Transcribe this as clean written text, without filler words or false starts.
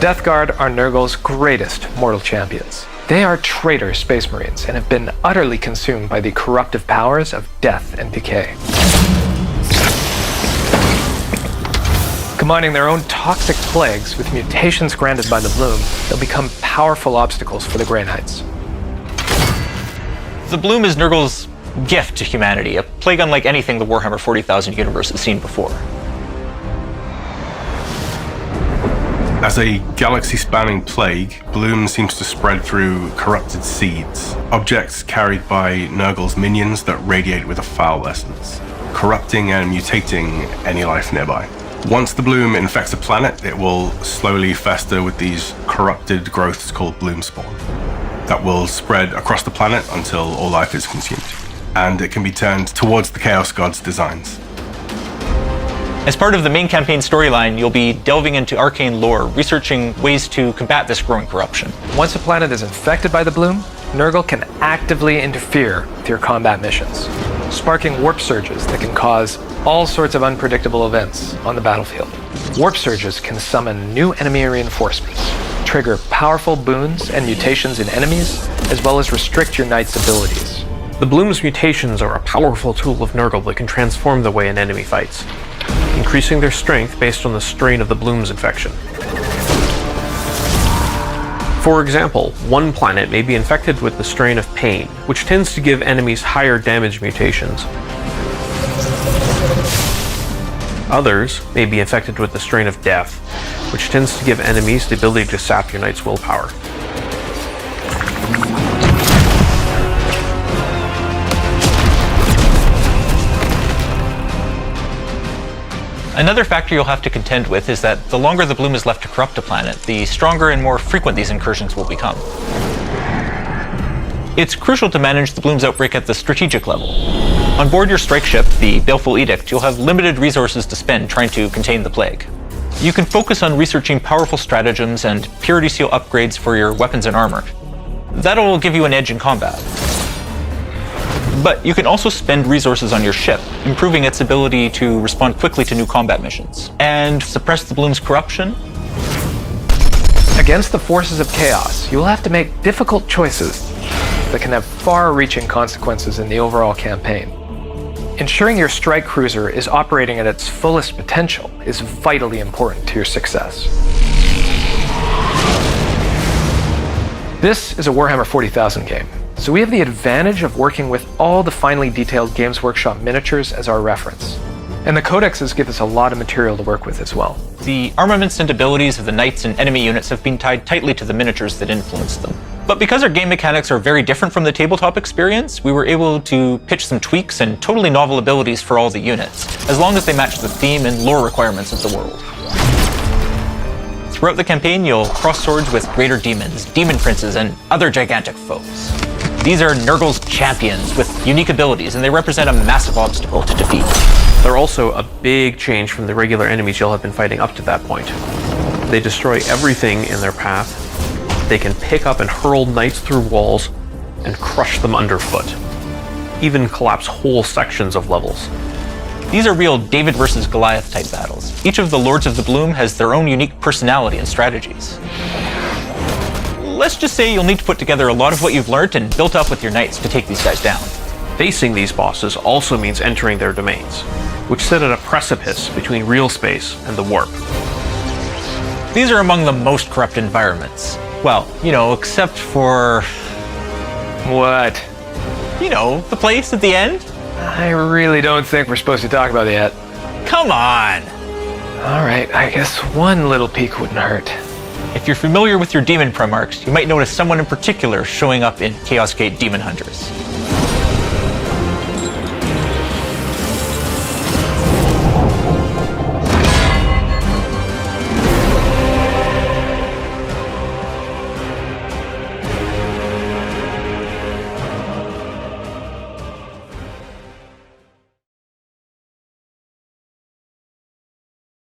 Death Guard are Nurgle's greatest mortal champions. They are traitor space marines and have been utterly consumed by the corruptive powers of death and decay. Combining their own toxic plagues with mutations granted by the Bloom, they'll become powerful obstacles for the Grey Knights. The Bloom is Nurgle's gift to humanity, a plague unlike anything the Warhammer 40,000 universe has seen before. As a galaxy-spanning plague, Bloom seems to spread through corrupted seeds, objects carried by Nurgle's minions that radiate with a foul essence, corrupting and mutating any life nearby. Once the Bloom infects a planet, it will slowly fester with these corrupted growths called Bloom spawn that will spread across the planet until all life is consumed, and it can be turned towards the Chaos God's designs. As part of the main campaign storyline, you'll be delving into arcane lore, researching ways to combat this growing corruption. Once a planet is infected by the Bloom, Nurgle can actively interfere with your combat missions, sparking warp surges that can cause all sorts of unpredictable events on the battlefield. Warp surges can summon new enemy reinforcements, trigger powerful boons and mutations in enemies, as well as restrict your knight's abilities. The Bloom's mutations are a powerful tool of Nurgle that can transform the way an enemy fights, increasing their strength based on the strain of the Bloom's infection. For example, one planet may be infected with the strain of Pain, which tends to give enemies higher damage mutations. Others may be infected with the strain of Death, which tends to give enemies the ability to sap your knight's willpower. Another factor you'll have to contend with is that the longer the Bloom is left to corrupt a planet, the stronger and more frequent these incursions will become. It's crucial to manage the Bloom's outbreak at the strategic level. On board your strike ship, the Baleful Edict, you'll have limited resources to spend trying to contain the plague. You can focus on researching powerful stratagems and purity seal upgrades for your weapons and armor. That'll give you an edge in combat. But you can also spend resources on your ship, improving its ability to respond quickly to new combat missions, and suppress the Bloom's corruption. Against the forces of chaos, you will have to make difficult choices that can have far-reaching consequences in the overall campaign. Ensuring your strike cruiser is operating at its fullest potential is vitally important to your success. This is a Warhammer 40,000 game, so we have the advantage of working with all the finely detailed Games Workshop miniatures as our reference. And the codexes give us a lot of material to work with as well. The armaments and abilities of the knights and enemy units have been tied tightly to the miniatures that influence them. But because our game mechanics are very different from the tabletop experience, we were able to pitch some tweaks and totally novel abilities for all the units, as long as they match the theme and lore requirements of the world. Throughout the campaign, you'll cross swords with greater demons, demon princes, and other gigantic foes. These are Nurgle's champions with unique abilities, and they represent a massive obstacle to defeat. They're also a big change from the regular enemies you'll have been fighting up to that point. They destroy everything in their path. They can pick up and hurl knights through walls and crush them underfoot, even collapse whole sections of levels. These are real David versus Goliath type battles. Each of the Lords of the Bloom has their own unique personality and strategies. Let's just say you'll need to put together a lot of what you've learned and built up with your knights to take these guys down. Facing these bosses also means entering their domains, which sit at a precipice between real space and the warp. These are among the most corrupt environments. Well, except for... What? The place at the end? I really don't think we're supposed to talk about it yet. Come on! Alright, I guess one little peek wouldn't hurt. If you're familiar with your demon Primarchs, you might notice someone in particular showing up in Chaos Gate Daemonhunters.